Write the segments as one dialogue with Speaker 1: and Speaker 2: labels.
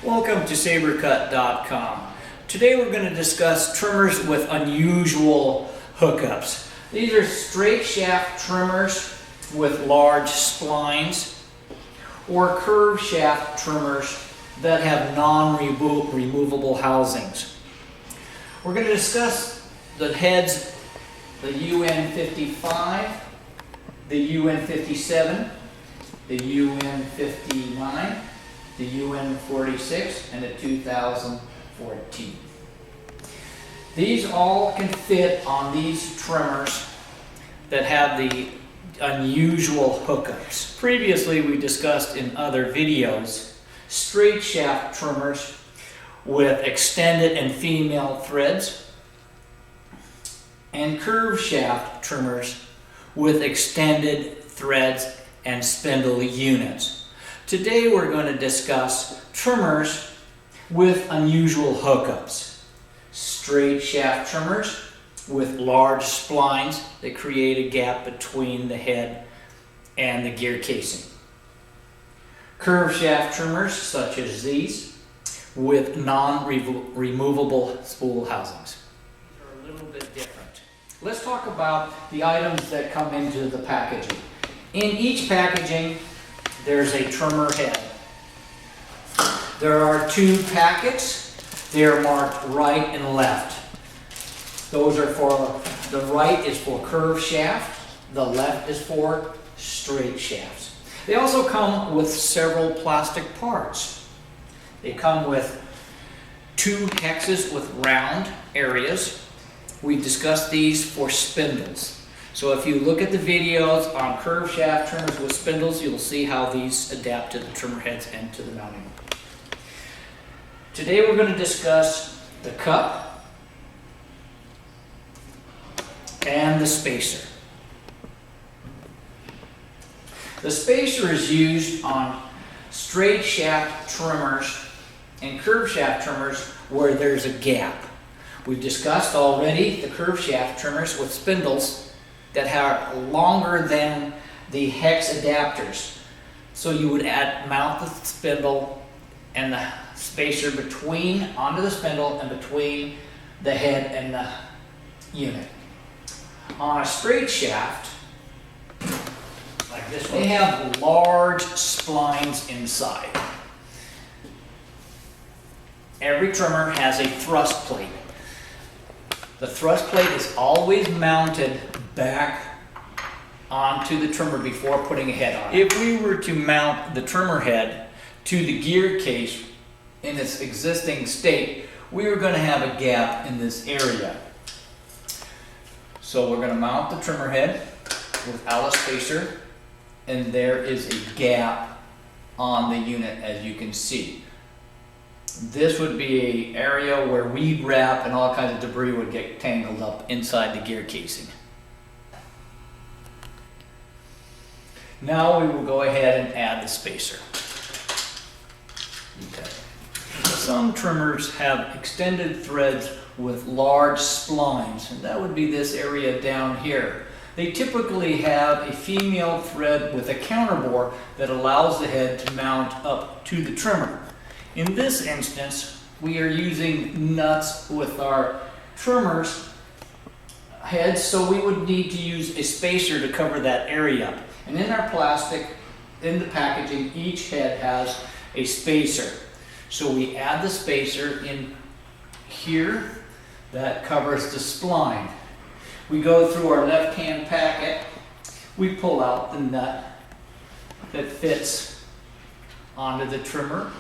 Speaker 1: Welcome to sabercut.com. Today we're going to discuss trimmers with unusual hookups. These are straight shaft trimmers with large splines or curved shaft trimmers that have non-removable housings. We're going to discuss the heads, the UN55, the UN57, the UN59, the UN46, and the 2014. These all can fit on these trimmers that have the unusual hookups. Previously, we discussed in other videos straight shaft trimmers with extended and female threads and curved shaft trimmers with extended threads and spindle units. Today we're going to discuss trimmers with unusual hookups. Straight shaft trimmers with large splines that create a gap between the head and the gear casing. Curved shaft trimmers such as these with non-removable spool housings. These are a little bit different. Let's talk about the items that come into the packaging. In each packaging there's a trimmer head. There are two packets. They are marked right and left. Those are for, the right is for curved shaft, the left is for straight shafts. They also come with several plastic parts. They come with two hexes with round areas. We discussed these for spindles. So if you look at the videos on curved shaft trimmers with spindles, you'll see how these adapt to the trimmer heads and to the mounting. Today we're going to discuss the cup and the spacer. The spacer is used on straight shaft trimmers and curved shaft trimmers where there's a gap. We've discussed already the curved shaft trimmers with spindles that are longer than the hex adapters. So you would mount the spindle and the spacer onto the spindle and between the head and the unit. On a straight shaft, like this one, they have large splines inside. Every trimmer has a thrust plate. The thrust plate is always mounted back onto the trimmer before putting a head on it. If we were to mount the trimmer head to the gear case in its existing state, we were going to have a gap in this area. So we're going to mount the trimmer head without a spacer, and there is a gap on the unit, as you can see. This would be an area where weed wrap and all kinds of debris would get tangled up inside the gear casing. Now we will go ahead and add the spacer. Okay. Some trimmers have extended threads with large splines, and that would be this area down here. They typically have a female thread with a counterbore that allows the head to mount up to the trimmer. In this instance, we are using nuts with our trimmers heads, so we would need to use a spacer to cover that area. And in our plastic, in the packaging, each head has a spacer. So we add the spacer in here that covers the spline. We go through our left-hand packet, we pull out the nut that fits onto the trimmer.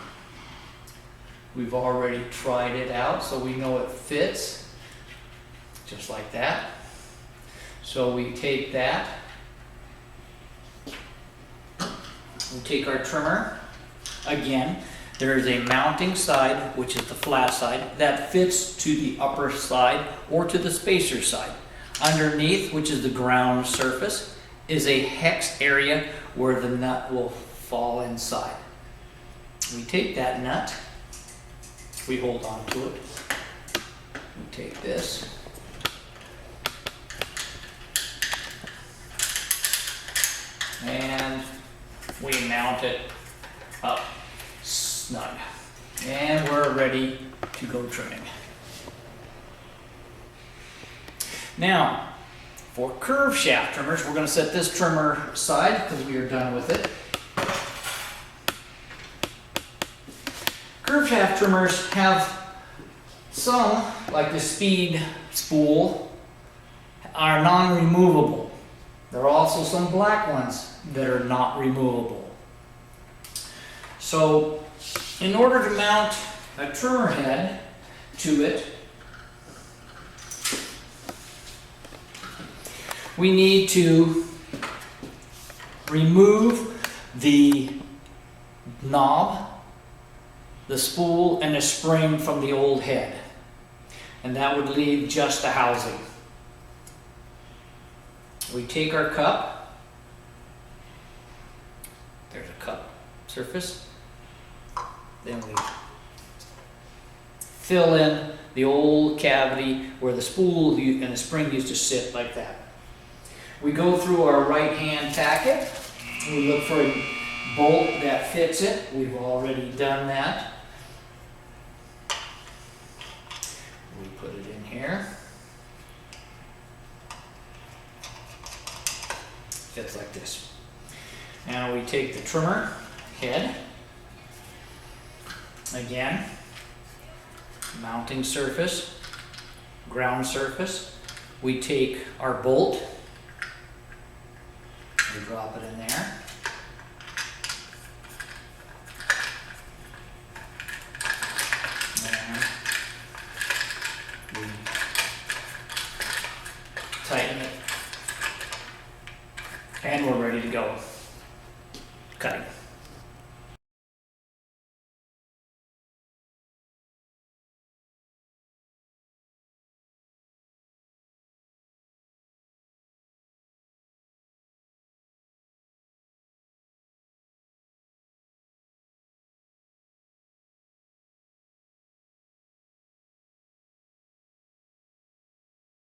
Speaker 1: We've already tried it out, so we know it fits, just like that. So we take that, we take our trimmer. Again, there is a mounting side, which is the flat side, that fits to the upper side or to the spacer side. Underneath, which is the ground surface, is a hex area where the nut will fall inside. We take that nut, we hold on to it, we take this, and we mount it up snug. And we're ready to go trimming. Now, for curve shaft trimmers, we're going to set this trimmer aside because we are done with it. Curve shaft trimmers have some, like the speed spool, are non-removable. There are also some black ones that are not removable. So, in order to mount a trimmer head to it, we need to remove the knob, the spool, and the spring from the old head. And that would leave just the housing. We take our cup. There's a cup surface. Then we fill in the old cavity where the spool and the spring used to sit, like that. We go through our right hand tacket. We look for a bolt that fits it. We've already done that. We put it in here. Fits like this. Now we take the trimmer head. Again, mounting surface, ground surface. We take our bolt. We drop it in there. And we tighten it. And we're ready to go. Cutting.